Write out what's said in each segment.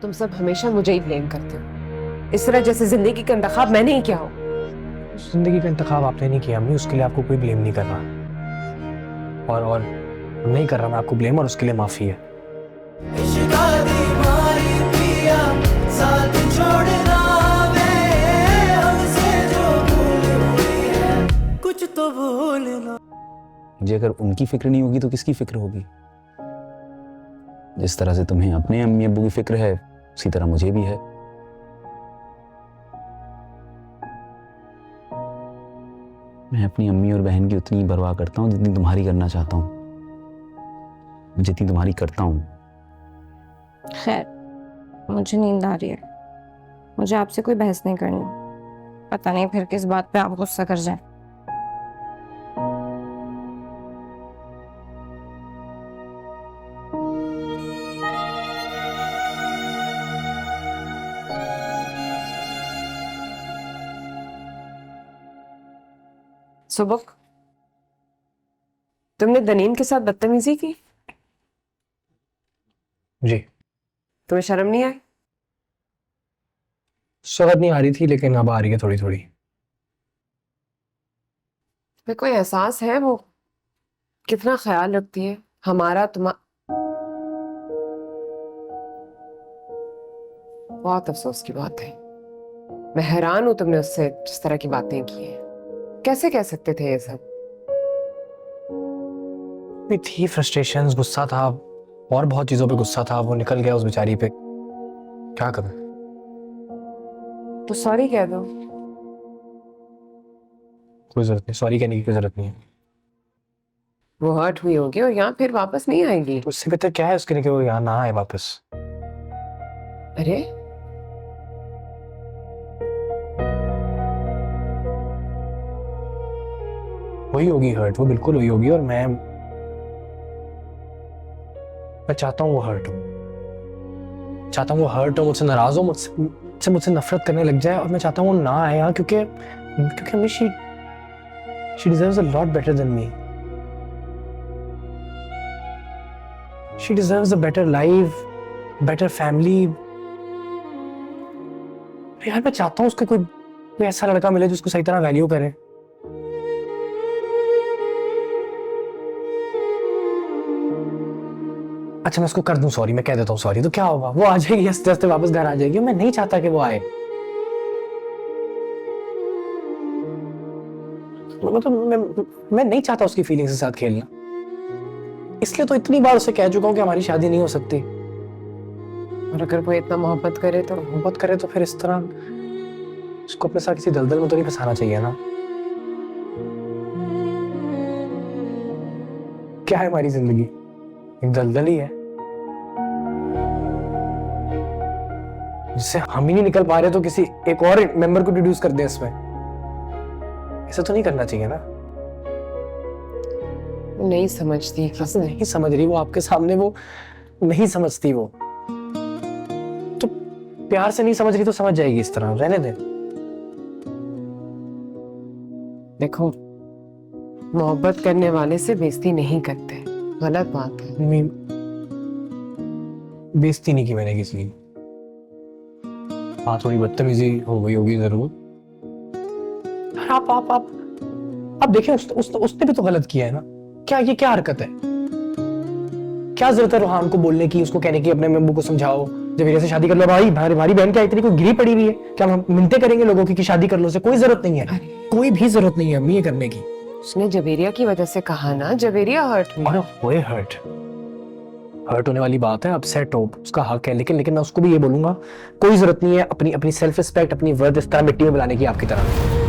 तुम सब हमेशा मुझे ही ब्लेम करते हो, इस तरह जैसे जिंदगी का इंतखाब मैंने ही किया हो। जिंदगी का इंतखाब आपने नहीं किया अम्मी, उसके लिए आपको कोई ब्लेम नहीं कर रहा। और नहीं कर रहा मैं आपको ब्लेम, और उसके लिए माफी है। कुछ तो भूलना। मुझे अगर उनकी फिक्र नहीं होगी तो किसकी फिक्र होगी? जिस तरह से तुम्हें अपने अम्मी अब्बू की फिक्र है, उसी तरह मुझे भी है। मैं अपनी अम्मी और बहन की उतनी परवाह करता हूँ जितनी तुम्हारी करना चाहता हूँ, जितनी तुम्हारी करता हूँ। खैर, मुझे नींद आ रही है, मुझे आपसे कोई बहस नहीं करनी। पता नहीं फिर किस बात पे आप गुस्सा कर जाए। सुबक, तुमने दनीन के साथ बदतमीजी की? जी। तुम्हें शर्म नहीं आई? शक्ल नहीं आ रही थी, लेकिन अब आ रही है थोड़ी थोड़ी। तुम्हें कोई एहसास है वो कितना ख्याल रखती है हमारा? बहुत अफसोस की बात है। मैं हैरान हूं तुमने उससे जिस तरह की बातें की हैं। कैसे कह सकते थे ये सब? भी थी फ्रस्ट्रेशंस, गुस्सा था, और बहुत चीजों पे गुस्सा था। वो निकल गया उस बेचारी पे, क्या करूं? तो सॉरी कह दो। कोई जरूरत नहीं, सॉरी कहने की कोई जरूरत नहीं है। वो हर्ट हुई होगी और यहाँ फिर वापस नहीं आएगी। उससे बेहतर क्या है उसके लिए कि वो यहाँ ना आए वापस। अरे वही होगी हर्ट, वो बिल्कुल वही होगी। और मैं चाहता हूँ वो हर्ट हो, चाहता हूँ वो हर्ट हो, मुझसे नाराज हो, मुझसे नफरत करने लग जाए। और मैं चाहता हूँ वो ना आए यहाँ, क्योंकि हमें she deserves a lot better than me. She deserves a better life, better family. यार मैं चाहता हूँ उसको कोई ऐसा लड़का मिले जो उसको सही तरह वैल्यू करे। अच्छा मैं उसको कर दूं सॉरी, मैं कह देता हूँ सॉरी, तो क्या होगा? वो आ जाएगी हंसते हंसते वापस घर आ जाएगी। मैं नहीं चाहता कि वो आए। मतलब मैं नहीं चाहता उसकी फीलिंग्स के साथ खेलना, इसलिए तो इतनी बार उसे कह चुका हूँ कि हमारी शादी नहीं हो सकती। और अगर वो इतना मोहब्बत करे तो फिर इस तरह उसको अपने साथ किसी दलदल में तो नहीं फंसाना चाहिए ना। क्या है हमारी जिंदगी? एक दलदल ही है जिससे हम ही नहीं निकल पा रहे, तो किसी एक और मेंबर को इंट्रोड्यूस कर दें इसमें। ऐसा तो नहीं करना चाहिए ना। वो नहीं समझती। किसने नहीं समझ रही? वो आपके सामने वो नहीं समझती। वो तो प्यार से नहीं समझ रही तो समझ जाएगी। इस तरह रहने दे। देखो, मोहब्बत करने वाले से बेइज्जती नहीं करते, गलत बात है। बेइज्जती नहीं की मैंने किसी की। हाँ थोड़ी बदतमीजी हो गई होगी जरूर। आप देखें, उसने भी तो गलत किया है ना। क्या ये क्या हरकत है? क्या जरूरत है रोहान को बोलने की, उसको कहने की अपने मेम्बू को समझाओ जब मेरे से शादी कर लो। भाई भारी बहन क्या इतनी कोई गिरी पड़ी हुई है? क्या हम मिन्नतें करेंगे लोगों की कि शादी कर लो? से कोई जरूरत नहीं है, कोई भी जरूरत नहीं है अम्मी ये करने की। उसने जवेरिया की वजह से कहा ना, जवेरिया हर्ट हुई। और वो हर्ट होने वाली बात है, अपसेट हो, उसका हक है। लेकिन मैं उसको भी ये बोलूंगा, कोई जरूरत नहीं है अपनी सेल्फ रिस्पेक्ट, अपनी वर्थ इस तरह मिट्टी में मिलाने की आपकी तरह।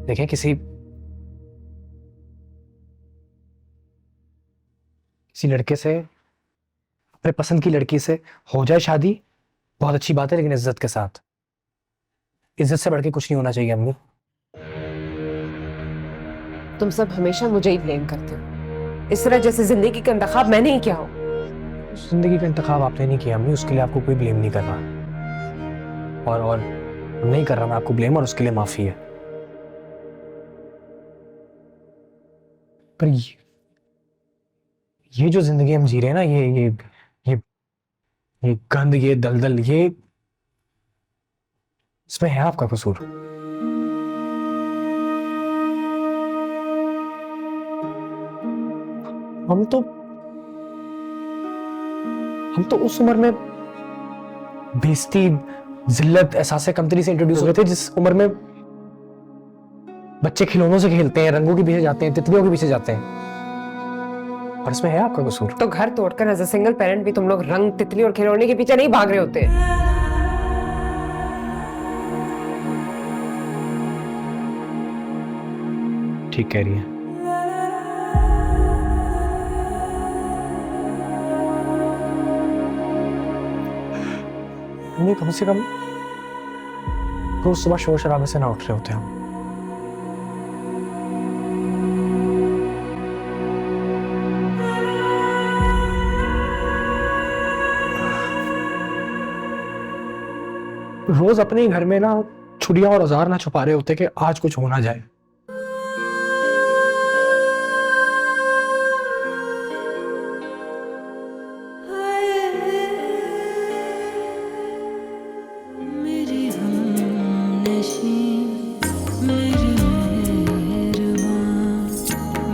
देखें किसी लड़के से, अपने पसंद की लड़की से हो जाए शादी, बहुत अच्छी बात है, लेकिन इज्जत के साथ। इज्जत से बढ़ के कुछ नहीं होना चाहिए अम्मी। तुम सब हमेशा मुझे ही ब्लेम करते हो, इस तरह जैसे जिंदगी का इंतखाब मैंने ही किया हो। जिंदगी का इंतखाब आपने नहीं किया अम्मी, उसके लिए आपको कोई ब्लेम नहीं करना। और नहीं कर रहा मैं आपको ब्लेम, और उसके लिए माफी है। पर ये जो जिंदगी हम जी रहे हैं ना, ये गंद, ये दलदल, ये इसमें है आपका कसूर। हम तो उस उम्र में बेइज्जती, जिल्लत, एहसास कमतरी से इंट्रोड्यूस हुए थे, जिस उम्र में बच्चे खिलौनों से खेलते हैं, रंगों के पीछे जाते हैं, तितलियों के पीछे जाते हैं। और इसमें है आपका कसूर। तो घर तोड़कर एज अ सिंगल पेरेंट भी तुम लोग रंग, तितली और खिलौने के पीछे नहीं भाग रहे होते। ठीक कह रही है। नहीं, कम से कम रोज सुबह शोर शराबे से ना उठ रहे होते हम। रोज अपने ही घर में ना छुरियां और औजार ना छुपा रहे होते कि आज कुछ हो ना जाए। मेरी हमनशी, मेरी मेहरबान,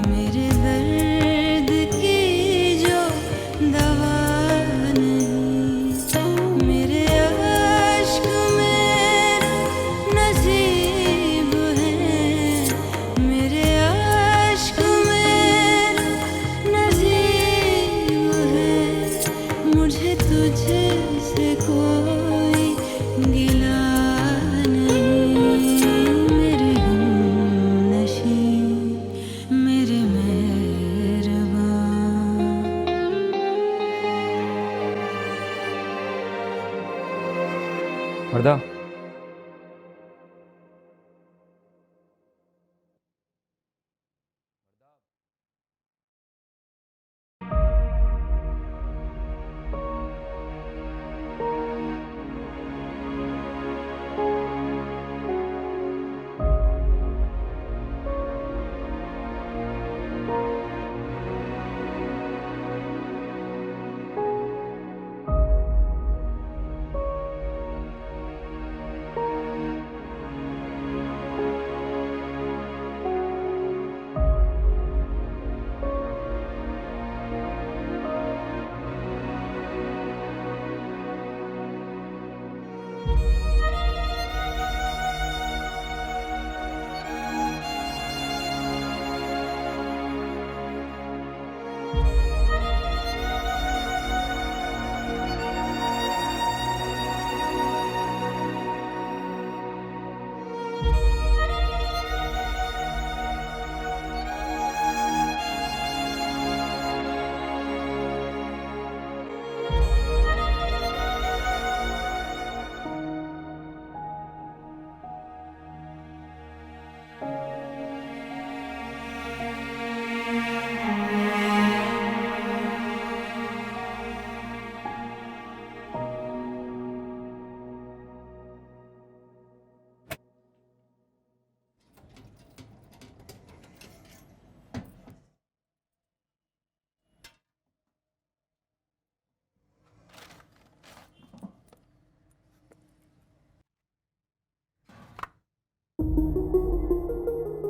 मेरे दर्द की जो दवा नहीं, मेरे अश्क में नसीब है, मेरे अश्क में नसीब है, मुझे तुझसे कोई गिला नहीं, मेरे हमनशी, मेरे मेहरबान। वर्दा,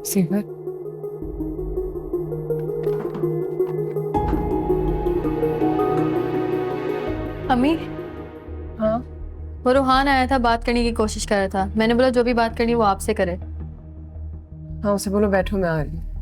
सीवर, अम्मी, हाँ वो रूहान आया था, बात करने की कोशिश कर रहा था। मैंने बोला जो भी बात करनी वो आपसे करे। हाँ, उसे बोलो बैठो, मैं आ रही हूँ।